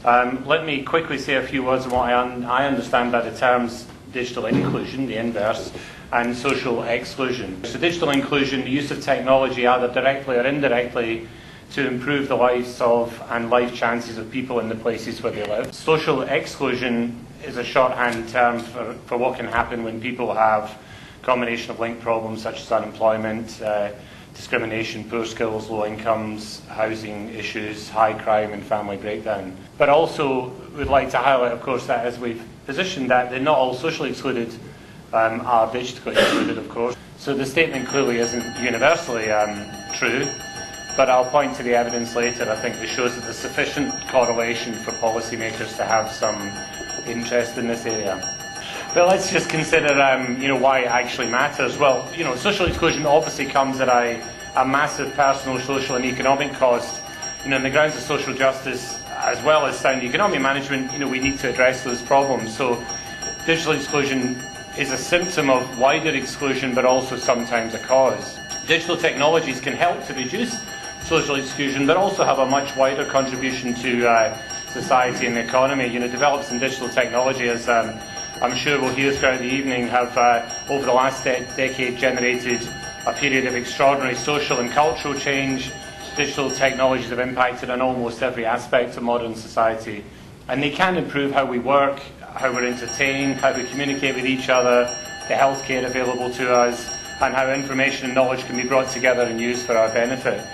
Let me quickly say a few words on what I understand by the terms digital inclusion, the inverse, and social exclusion. So digital inclusion, the use of technology either directly or indirectly to improve the lives of and life chances of people in the places where they live. Social exclusion is a shorthand term for what can happen when people have a combination of linked problems such as unemployment, discrimination, poor skills, low incomes, housing issues, high crime and family breakdown. But also we'd like to highlight, of course, that as we've positioned that not all socially excluded are digitally excluded, of course. So the statement clearly isn't universally true, but I'll point to the evidence later, I think, that shows that there's sufficient correlation for policymakers to have some interest in this area. But let's just consider why it actually matters. Well, social exclusion obviously comes at a massive personal, social and economic cost. In the grounds of social justice, as well as sound economic management, we need to address those problems. So digital exclusion is a symptom of wider exclusion, but also sometimes a cause. Digital technologies can help to reduce social exclusion, but also have a much wider contribution to society and the economy. Develops in digital technology, as I'm sure we'll hear throughout the evening, have over the last decade generated a period of extraordinary social and cultural change. Digital technologies have impacted on almost every aspect of modern society, and they can improve how we work, how we're entertained, how we communicate with each other, the healthcare available to us, and how information and knowledge can be brought together and used for our benefit.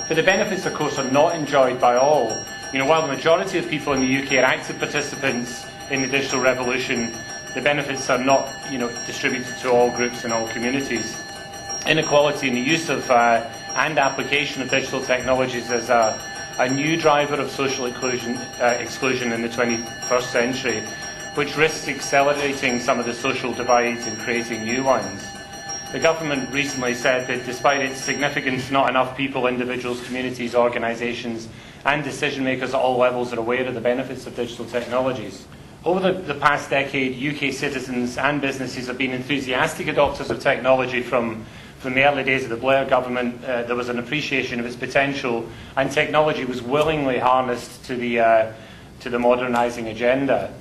But the benefits, of course, are not enjoyed by all. While the majority of people in the UK are active participants in the digital revolution, the benefits are not, distributed to all groups and all communities. Inequality in the use of and application of digital technologies is a new driver of social exclusion in the 21st century, which risks accelerating some of the social divides and creating new ones. The government recently said that despite its significance, not enough people, individuals, communities, organisations and decision makers at all levels are aware of the benefits of digital technologies. Over the past decade, UK citizens and businesses have been enthusiastic adopters of technology. From the early days of the Blair government, there was an appreciation of its potential, and technology was willingly harnessed to the modernising agenda.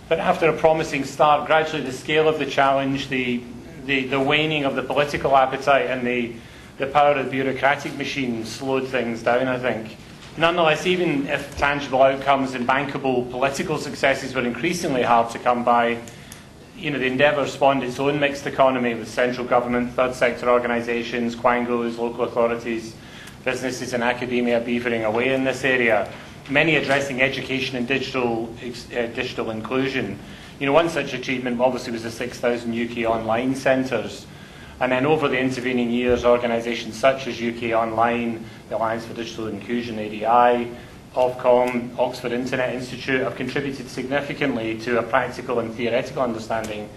But after a promising start, gradually the scale of the challenge, the waning of the political appetite and the power of the bureaucratic machine slowed things down, I think. Nonetheless, even if tangible outcomes and bankable political successes were increasingly hard to come by, the endeavour spawned its own mixed economy with central government, third sector organisations, quangos, local authorities, businesses and academia beavering away in this area, many addressing education and digital inclusion. One such achievement obviously was the 6,000 UK online centres. And then over the intervening years, organisations such as UK Online, the Alliance for Digital Inclusion, ADI, Ofcom, Oxford Internet Institute have contributed significantly to a practical and theoretical understanding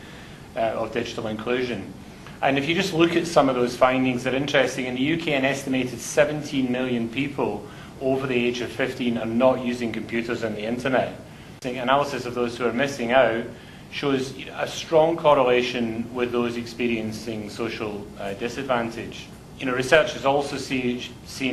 of digital inclusion. And if you just look at some of those findings, they're interesting. In the UK, an estimated 17 million people over the age of 15 are not using computers and the internet. Analysis of those who are missing out shows a strong correlation with those experiencing social disadvantage. Research has also seen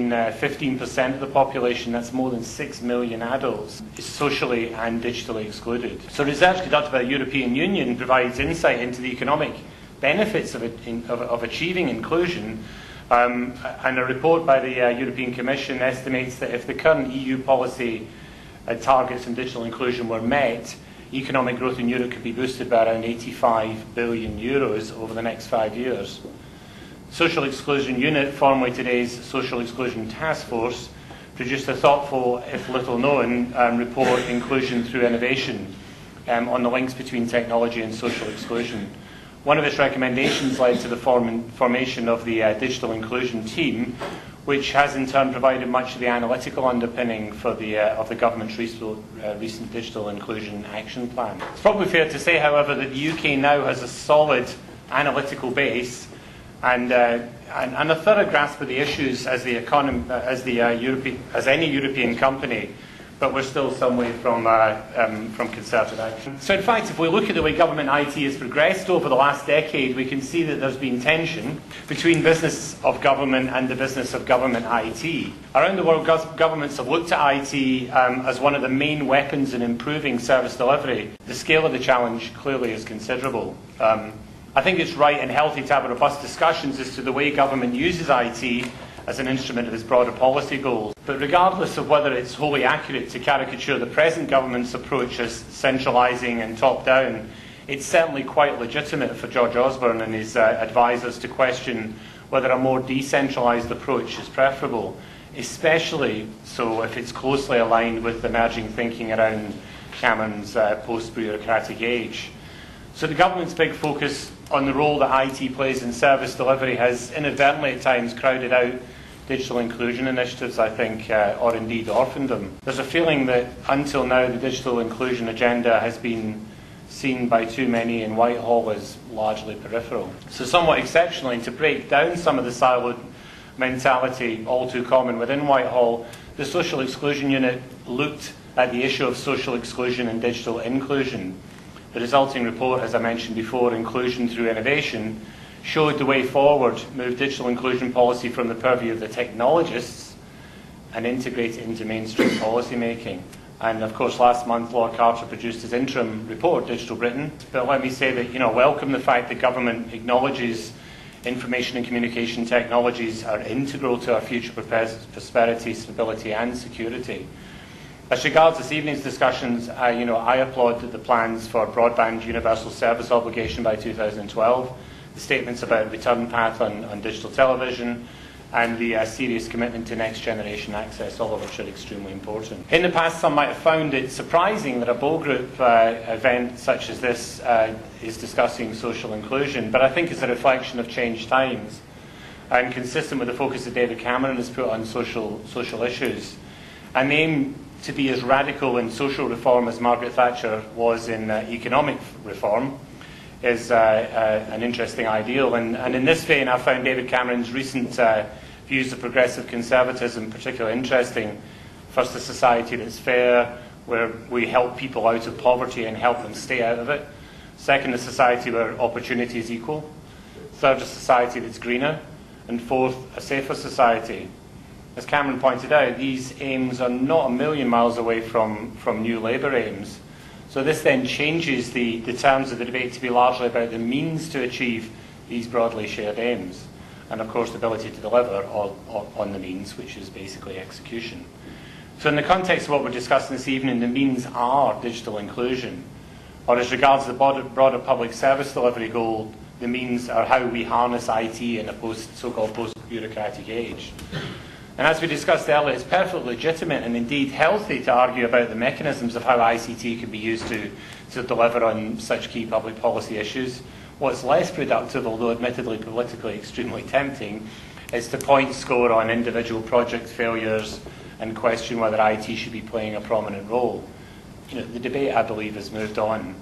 15% of the population, that's more than 6 million adults, is socially and digitally excluded. So research conducted by the European Union provides insight into the economic benefits of achieving inclusion, and a report by the European Commission estimates that if the current EU policy targets in digital inclusion were met, economic growth in Europe could be boosted by around €85 billion over the next 5 years. Social Exclusion Unit, formerly today's Social Exclusion Task Force, produced a thoughtful, if little known, report, Inclusion Through Innovation, on the links between technology and social exclusion. One of its recommendations led to the formation of the Digital Inclusion Team, which has in turn provided much of the analytical underpinning for of the government's recent Digital Inclusion Action Plan. It's probably fair to say, however, that the UK now has a solid analytical base and a thorough grasp of the issues as any European company but we're still some way from concerted action. So in fact, if we look at the way government IT has progressed over the last decade, we can see that there's been tension between business of government and the business of government IT. Around the world, governments have looked at IT as one of the main weapons in improving service delivery. The scale of the challenge clearly is considerable. I think it's right and healthy to have robust discussions as to the way government uses IT as an instrument of its broader policy goals. But regardless of whether it's wholly accurate to caricature the present government's approach as centralising and top-down, it's certainly quite legitimate for George Osborne and his advisers to question whether a more decentralised approach is preferable, especially so if it's closely aligned with emerging thinking around Cameron's post-bureaucratic age. So the government's big focus on the role that IT plays in service delivery has inadvertently at times crowded out digital inclusion initiatives, I think, or indeed orphaned them. There's a feeling that until now the digital inclusion agenda has been seen by too many in Whitehall as largely peripheral. So somewhat exceptionally, to break down some of the siloed mentality all too common within Whitehall, the Social Exclusion Unit looked at the issue of social exclusion and digital inclusion. The resulting report, as I mentioned before, Inclusion Through Innovation, showed the way forward, moved digital inclusion policy from the purview of the technologists and integrate it into mainstream policy making. And of course, last month, Lord Carter produced his interim report, Digital Britain. But let me say that, welcome the fact that government acknowledges information and communication technologies are integral to our future prosperity, stability and security. As regards this evening's discussions, I applaud the plans for broadband universal service obligation by 2012, the statements about return path on digital television, and the serious commitment to next generation access, all of which are extremely important. In the past, some might have found it surprising that a BowGroup event such as this is discussing social inclusion, but I think it's a reflection of changed times and consistent with the focus that David Cameron has put on social issues. And the aim to be as radical in social reform as Margaret Thatcher was in economic reform is an interesting ideal. And in this vein, I found David Cameron's recent views of progressive conservatism particularly interesting. First, a society that's fair, where we help people out of poverty and help them stay out of it. Second, a society where opportunity is equal. Third, a society that's greener. And fourth, a safer society. As Cameron pointed out, these aims are not a million miles away from new Labour aims. So this then changes the terms of the debate to be largely about the means to achieve these broadly shared aims. And of course the ability to deliver on the means, which is basically execution. So in the context of what we're discussing this evening, the means are digital inclusion. Or as regards the broader public service delivery goal, the means are how we harness IT in a so-called post-bureaucratic age. And as we discussed earlier, it's perfectly legitimate and indeed healthy to argue about the mechanisms of how ICT can be used to deliver on such key public policy issues. What's less productive, although admittedly politically extremely tempting, is to point score on individual project failures and question whether IT should be playing a prominent role. The debate, I believe, has moved on.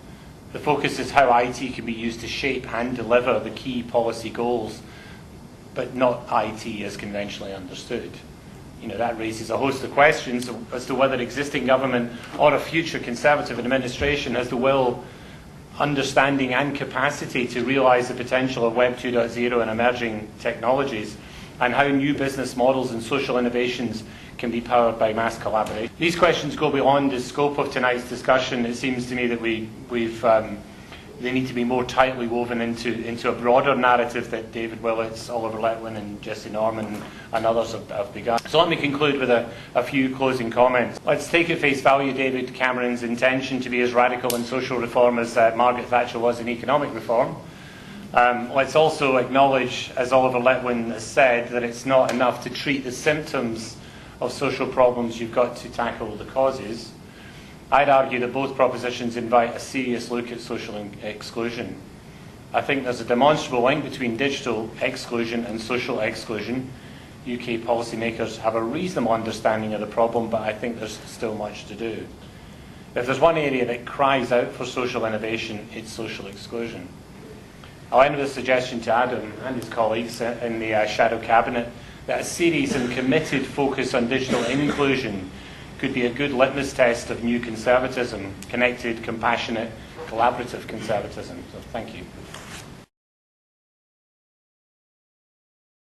The focus is how IT can be used to shape and deliver the key policy goals, but not IT as conventionally understood. That raises a host of questions as to whether existing government or a future Conservative administration has the will, understanding and capacity to realise the potential of Web 2.0 and emerging technologies, and how new business models and social innovations can be powered by mass collaboration. These questions go beyond the scope of tonight's discussion. It seems to me that they need to be more tightly woven into a broader narrative that David Willits, Oliver Letwin and Jesse Norman and others have begun. So let me conclude with a few closing comments. Let's take at face value David Cameron's intention to be as radical in social reform as Margaret Thatcher was in economic reform. Let's also acknowledge, as Oliver Letwin has said, that it's not enough to treat the symptoms of social problems, you've got to tackle the causes. I'd argue that both propositions invite a serious look at social exclusion. I think there's a demonstrable link between digital exclusion and social exclusion. UK policymakers have a reasonable understanding of the problem, but I think there's still much to do. If there's one area that cries out for social innovation, it's social exclusion. I'll end with a suggestion to Adam and his colleagues in the Shadow Cabinet that a serious and committed focus on digital inclusion could be a good litmus test of new conservatism, connected, compassionate, collaborative conservatism. So thank you.